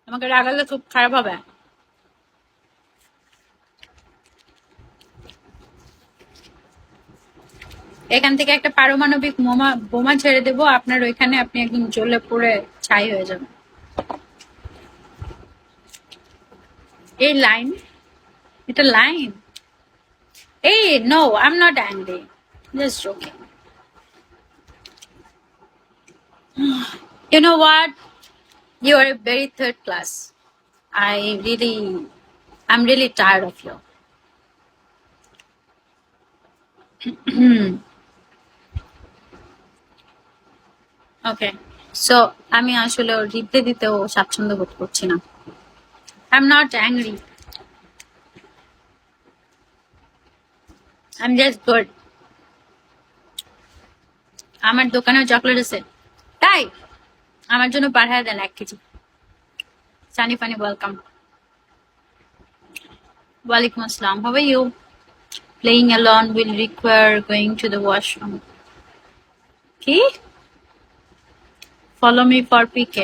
আমাকে রাগালে খুব খারাপ হবে। এখান থেকে একটা পারমাণবিক বোমা ছেড়ে দেবো আপনার ওইখানে, আপনি একদম জ্বলে পুড়ে ছাই হয়ে যাবেন। এই লাইন, এটা লাইন। এই no, I am not angry, just joking. You know what? You are a very third class. I'm really tired of you. Okay, so আমি আসলে ওর রিপ্লাই দিতেও স্বাচ্ছন্দ্য বোধ করছি না। I am not angry, I am just good. আমার দোকানেও চকলেট আছে, তাই আমার জন্য পাঠায় দেন 1 কেজি। Sunny funny welcome. ওয়ালাইকুম আসসালাম, how are you? Playing alone will require going to the washroom. কি? Follow me for PK.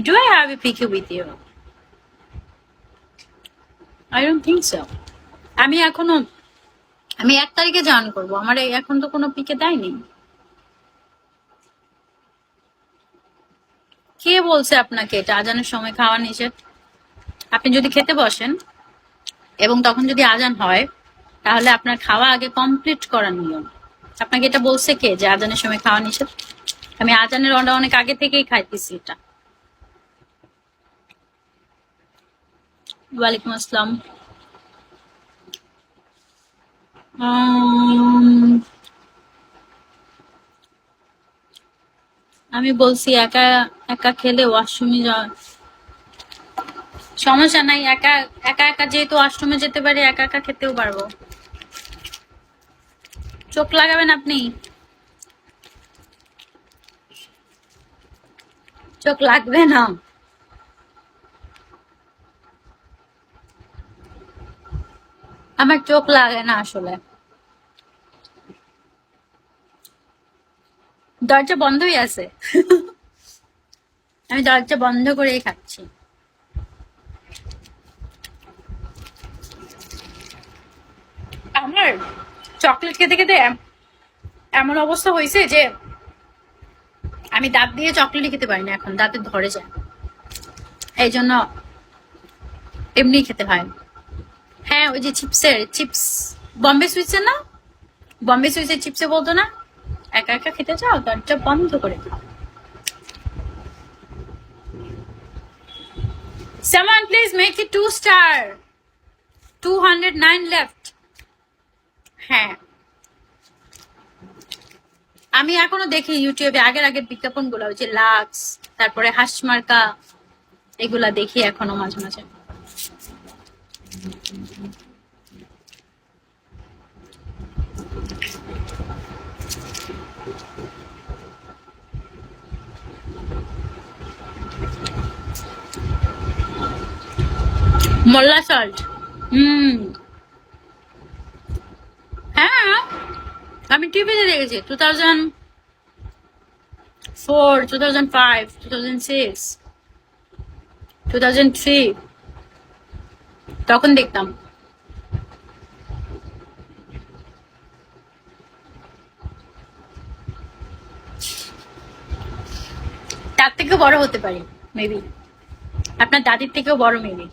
Do I have a PK with you? I don't think so. আমি 1 তারিখে জয়েন করবো, আমার এখন তো কোনো পিকে দেয়নি। কে বলছে আপনাকে এটা আজানের সময় খাওয়া নিষেধ? আপনি যদি খেতে বসেন এবং তখন যদি আজান হয়, তাহলে আপনার খাওয়া আগে কমপ্লিট করার নিয়ম। আপনাকে এটা বলছে কে যে আজানের সময় খাওয়া নিষেধ? আমি আজানের অনেক আগে থেকেই খাইতেছি এটা। ওয়ালাইকুম আসসালাম। আমি বলছি একা একা খেলে ওয়াশরুমে যাওয়া সমস্যা নাই, একা একা একা যেহেতু ওয়াশরুমে যেতে পারি, একা একা খেতেও পারবো। চোখ লাগাবেন আপনি? চোখ লাগবে না। আমার চোখ লাগে না আসলে, দরজা বন্ধই আছে। আমি দরজা বন্ধ করেই খাচ্ছি। আমার চকলেট খেতে খেতে এমন অবস্থা হয়েছে যে আমি দাঁত দিয়ে চকলেটই খেতে পারি না, এখন দাঁতে ধরে যায়, এই জন্য এমনি খেতে হয়। হ্যাঁ, ওই যে চিপস, বম্বে সুইটসের না, বম্বে সুইটসের চিপসে বলতো না, একা একা খেতে চাও দরজা বন্ধ করে দাও। Someone please make it 2 star. 209 left. হ্যাঁ, আমি এখনো দেখি ইউটিউবে আগের বিজ্ঞাপন গুলো, ওই যে লাক্স, তারপরে হাসমার্কা, এগুলা দেখি এখনো মাঝে মাঝে। মোল্লা সল্ট, হ্যাঁ আমি টিভিতে দেখেছি 2004, 2005, 2006, 2003, তখন দেখতাম। তার থেকেও বড় হতে পারি মেবি, আপনার দাদির থেকেও বড় মেবি।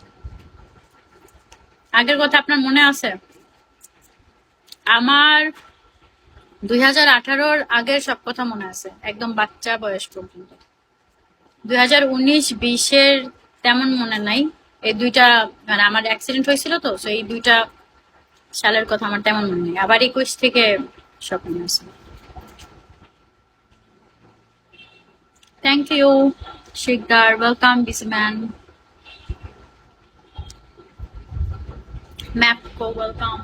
আগের কথা আপনার মনে আছে? আমার 2018-র আগের সব কথা মনে আছে, একদম বাচ্চা বয়স পর্যন্ত। 2019-20-এর তেমন মনে নাই। এই দুইটা মানে আমার অ্যাক্সিডেন্ট হয়েছিল তো, এই 2টা সালের কথা আমার তেমন মনে নেই। আবার 21 থেকে সব মনে আছে। থ্যাংক ইউ শিকদার, ওয়েলকাম বিসম্যান, ম্যাপকো ওয়েলকাম।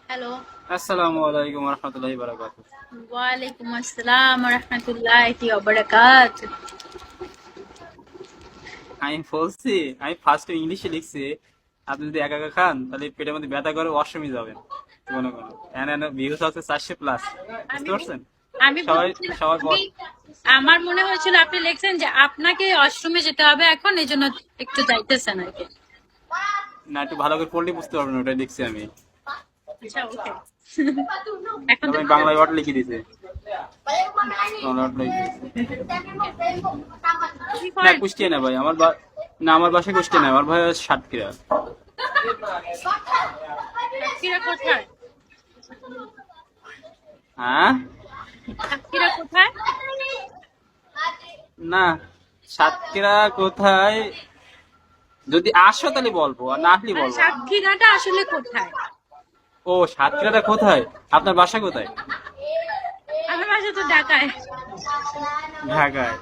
হ্যালো, আসসালামু আলাইকুম ওয়া রাহমাতুল্লাহি ওয়া বারাকাতুহু। ওয়ালাইকুম আসসালাম ওয়া রাহমাতুল্লাহি ওয়া বারাকাতুহু। আমি বলছি, আমি ফার্স্ট ইংলিশে লিখছি, আপনি যদি একা একা খান তাহলে পেটের মধ্যে ব্যথা করে ওয়াশরুমে যাবেন কোনো কোনো এনে ভিউজ আছে 400+, বুঝতে পারছেন? আমি সবাই বলছিলাম- সবাই আমি- আমার মনে হয়েছিল আপনি লিখছেন যে আপনাকে ওয়াশরুমে যেতে হবে এখন, এই জন্য একটু যাইতেছেন আর কি। না, একটু ভালো করে পড়লে বুঝতে পারবেন, ওটাই দেখছি আমি। আচ্ছা, ওকে। এখন তবে তো আমি বাংলায় ওয়ার্ড লিখে দিয়েছি, বাংলা ওয়ার্ড লিখে দিয়েছি। কি না, করেন? কুষ্টিয়া না ভাই, না আমার বাসায় কুষ্টিয়া না, আমার ভাই সাতক্ষীরা। সাতক্ষীরা কোথায়? হ্যাঁ, সাতক্ষীরা কোথায়? না, সাতক্ষীরা কোথায় যদি আসো তাহলে বলবো, আর না আসলে বলবো না। সাতক্ষীরাটা আসলে কোথায়? ও, সাতক্ষীরাটা কোথায়? আপনার বাসা কোথায়? আমার বাসা তো ঢাকায়। ঢাকায়।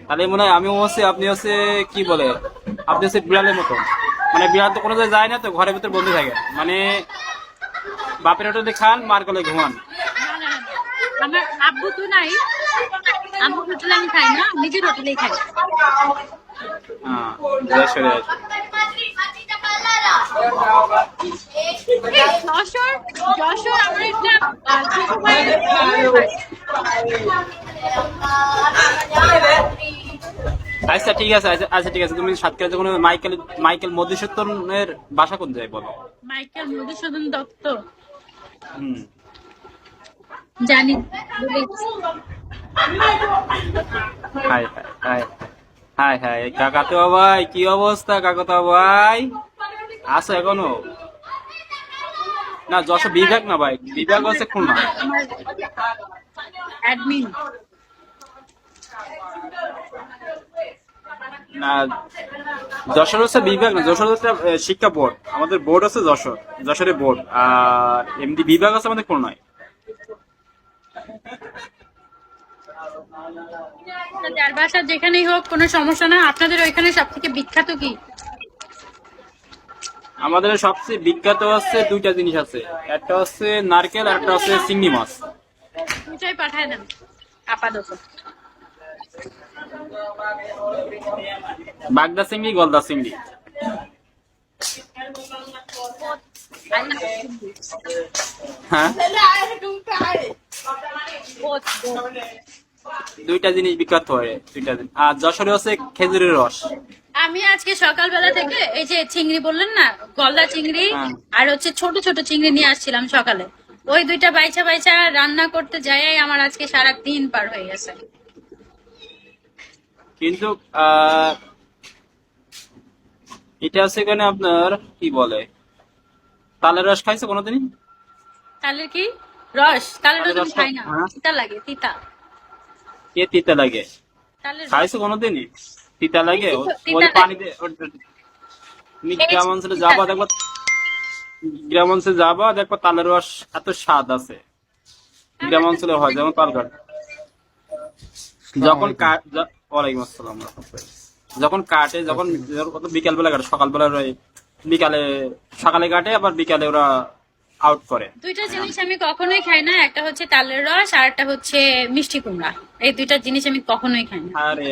তাহলে মনে হয় আমি হচ্ছে, আপনি হচ্ছে কি বলে, আপনি হচ্ছে বিড়ালের মতো, মানে বিড়াল তো কোনো জায়গায় যায় না, তো ঘরের ভিতর বন্দি থাকে, মানে বাপের হোটেলে খান, মার কোলে ঘুমান। না, না, না, না। আমার আব্বু তো নাই, আব্বু হোটেলে আমি খাই না, নিজের হোটেলেই খাই। হ্যাঁ, যশোরে আসো। যশোর, যশোর আমার একটা ছোট ভাইয়ের বাড়ি। আচ্ছা ঠিক আছে, আচ্ছা ঠিক আছে, তুমি সাতক্ষীরা যখন মাইকেল মাইকেল মধুসূদনের বাসা কোন যায় বলো? মাইকেল মধুসূদন দত্ত, হুম, জানি, বলি। Hi hi hi hi hi, কাকাতো ভাই, কি অবস্থা কাকাতো ভাই? আছো এখনো? না, যশোর বিভাগ না ভাই, বিভাগ হচ্ছে খুলনা। আমার অ্যাডমিন। না, যশোর হচ্ছে বিভাগ না, যশোর হচ্ছে শিক্ষা বোর্ড, আমাদের বোর্ড হচ্ছে যশোর, যশোরের বোর্ড, আর এমনি বিভাগ আছে আমাদের খুলনায়। যার বাসা যেখানেই হোক কোনো সমস্যা না। আপনাদের ওইখানে সব থেকে বিখ্যাত কি? আমাদের সবচেয়ে বিখ্যাত হচ্ছে দুইটা জিনিস আছে, একটা হচ্ছে নারকেল আর একটা হচ্ছে চিংড়ি মাছ। দুটাই পাঠায় দেন আপাতত। বাগদা চিংড়ি, গলদা চিংড়ি। হ্যাঁ, দুইটা জিনিস বিখ্যাত হয়, দুইটা জিনিস। আর যশোরে হচ্ছে খেজুরের রস। আমি আজকে সকালবেলা থেকে এই যে চিংড়ি বললেন না, গলদা চিংড়ি হ্যাঁ। আর হচ্ছে ছোট ছোট চিংড়ি নিয়ে আসছিলাম সকালে। ওই দুইটা বাইছা বাইছা রান্না করতে যাই আমার আজকে সারা দিন পার হয়ে গেছে। কিন্তু এটা হচ্ছে এখানে আপনার কি বলে, তালের রস খাইছে কোনোদিনই? তালের কি রস? তালের রস তালের আমি রস খাই না, হ্যাঁ। তিতা লাগে, তিতা। কে তিতা লাগে? তালের রস খাইছো কোনোদিনই? তিতা লাগে, তিতা ওই লাগে। পানি দিয়ে তুমি গ্রাম অঞ্চলে যাবা, দেখবা গ্রাম অঞ্চলে যাবা, দেখবা তালের রস এত স্বাদ আছে, গ্রাম অঞ্চলে হয়, যেমন তালঘাট। যখন ওয়ালাইকুম আসসালাম রাহমাতুল্লাহ। যখন কাটে, যখন বিকাল বেলা কাটে, সকাল বেলা বিকালে, সকালে কাটে, আবার বিকালে ওরা আউট করে। দুইটা জিনিস আমি কখনোই খাই না, একটা হচ্ছে তালের রস আর একটা হচ্ছে মিষ্টি কুমড়া। এই দুইটা জিনিস আমি কখনোই খাই না। আরে